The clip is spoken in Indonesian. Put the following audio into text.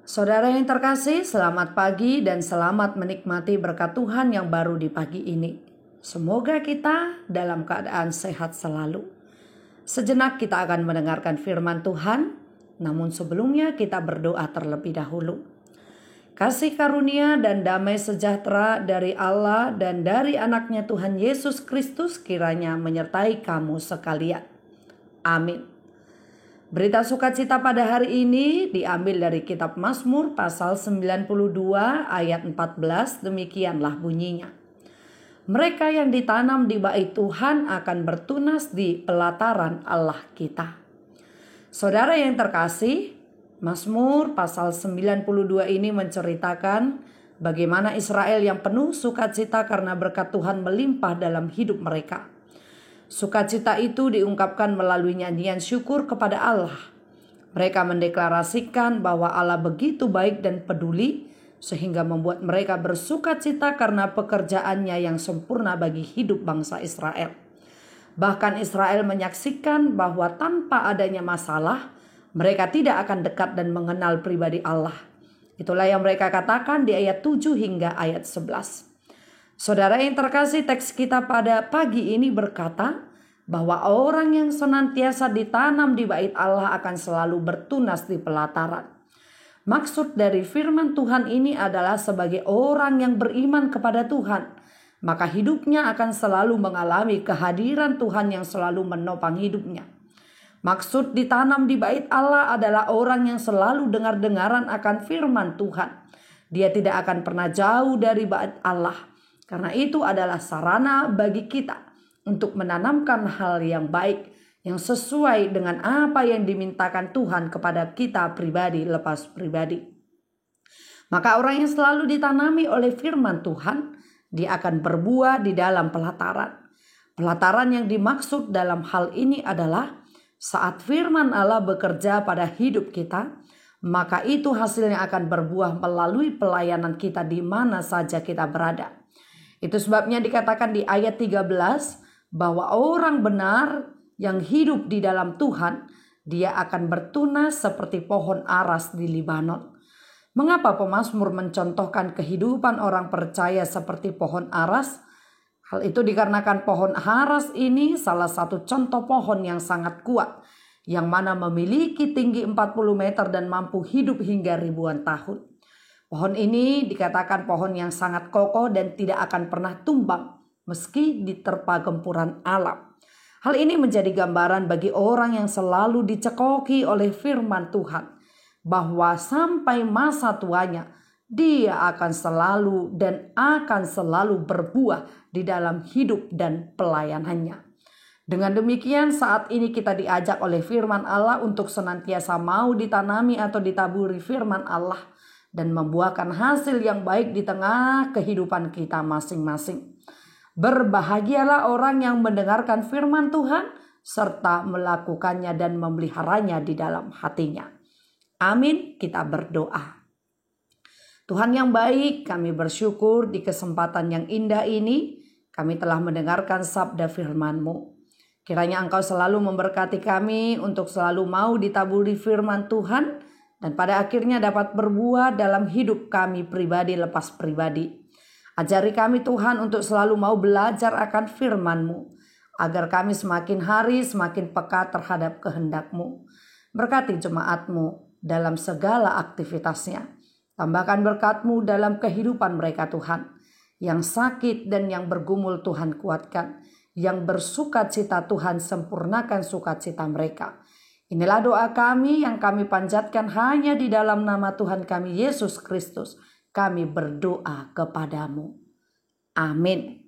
Saudara yang terkasih, selamat pagi dan selamat menikmati berkat Tuhan yang baru di pagi ini. Semoga kita dalam keadaan sehat selalu. Sejenak kita akan mendengarkan firman Tuhan, namun sebelumnya kita berdoa terlebih dahulu. Kasih karunia dan damai sejahtera dari Allah dan dari anaknya Tuhan Yesus Kristus kiranya menyertai kamu sekalian. Amin. Berita sukacita pada hari ini diambil dari kitab Mazmur pasal 92 ayat 14, demikianlah bunyinya. Mereka yang ditanam di bait Tuhan akan bertunas di pelataran Allah kita. Saudara yang terkasih, Mazmur pasal 92 ini menceritakan bagaimana Israel yang penuh sukacita karena berkat Tuhan melimpah dalam hidup mereka. Sukacita itu diungkapkan melalui nyanyian syukur kepada Allah. Mereka mendeklarasikan bahwa Allah begitu baik dan peduli sehingga membuat mereka bersukacita karena pekerjaannya yang sempurna bagi hidup bangsa Israel. Bahkan Israel menyaksikan bahwa tanpa adanya masalah, mereka tidak akan dekat dan mengenal pribadi Allah. Itulah yang mereka katakan di ayat 7 hingga ayat 11. Saudara yang terkasih, teks kita pada pagi ini berkata bahwa orang yang senantiasa ditanam di bait Allah akan selalu bertunas di pelataran. Maksud dari firman Tuhan ini adalah sebagai orang yang beriman kepada Tuhan, maka hidupnya akan selalu mengalami kehadiran Tuhan yang selalu menopang hidupnya. Maksud ditanam di bait Allah adalah orang yang selalu dengar-dengaran akan firman Tuhan. Dia tidak akan pernah jauh dari bait Allah. Karena itu adalah sarana bagi kita untuk menanamkan hal yang baik, yang sesuai dengan apa yang dimintakan Tuhan kepada kita pribadi lepas pribadi. Maka orang yang selalu ditanami oleh firman Tuhan, dia akan berbuah di dalam pelataran. Pelataran yang dimaksud dalam hal ini adalah saat firman Allah bekerja pada hidup kita, maka itu hasilnya akan berbuah melalui pelayanan kita di mana saja kita berada. Itu sebabnya dikatakan di ayat 13 bahwa orang benar yang hidup di dalam Tuhan, dia akan bertunas seperti pohon aras di Libanon. Mengapa pemazmur mencontohkan kehidupan orang percaya seperti pohon aras? Hal itu dikarenakan pohon aras ini salah satu contoh pohon yang sangat kuat, yang mana memiliki tinggi 40 meter dan mampu hidup hingga ribuan tahun. Pohon ini dikatakan pohon yang sangat kokoh dan tidak akan pernah tumbang meski diterpa gempuran alam. Hal ini menjadi gambaran bagi orang yang selalu dicekoki oleh firman Tuhan, bahwa sampai masa tuanya dia akan selalu berbuah di dalam hidup dan pelayanannya. Dengan demikian saat ini kita diajak oleh firman Allah untuk senantiasa mau ditanami atau ditaburi firman Allah dan membuahkan hasil yang baik di tengah kehidupan kita masing-masing. Berbahagialah orang yang mendengarkan firman Tuhan serta melakukannya dan memeliharanya di dalam hatinya. Amin, kita berdoa. Tuhan yang baik, kami bersyukur di kesempatan yang indah ini kami telah mendengarkan sabda firman-Mu. Kiranya Engkau selalu memberkati kami untuk selalu mau ditaburi firman Tuhan dan pada akhirnya dapat berbuah dalam hidup kami pribadi lepas pribadi. Ajari kami Tuhan untuk selalu mau belajar akan firman-Mu, agar kami semakin hari semakin peka terhadap kehendak-Mu. Berkati jemaat-Mu dalam segala aktivitasnya. Tambahkan berkat-Mu dalam kehidupan mereka Tuhan. Yang sakit dan yang bergumul Tuhan kuatkan. Yang bersukacita Tuhan sempurnakan sukacita mereka. Inilah doa kami yang kami panjatkan hanya di dalam nama Tuhan kami Yesus Kristus. Kami berdoa kepadamu. Amin.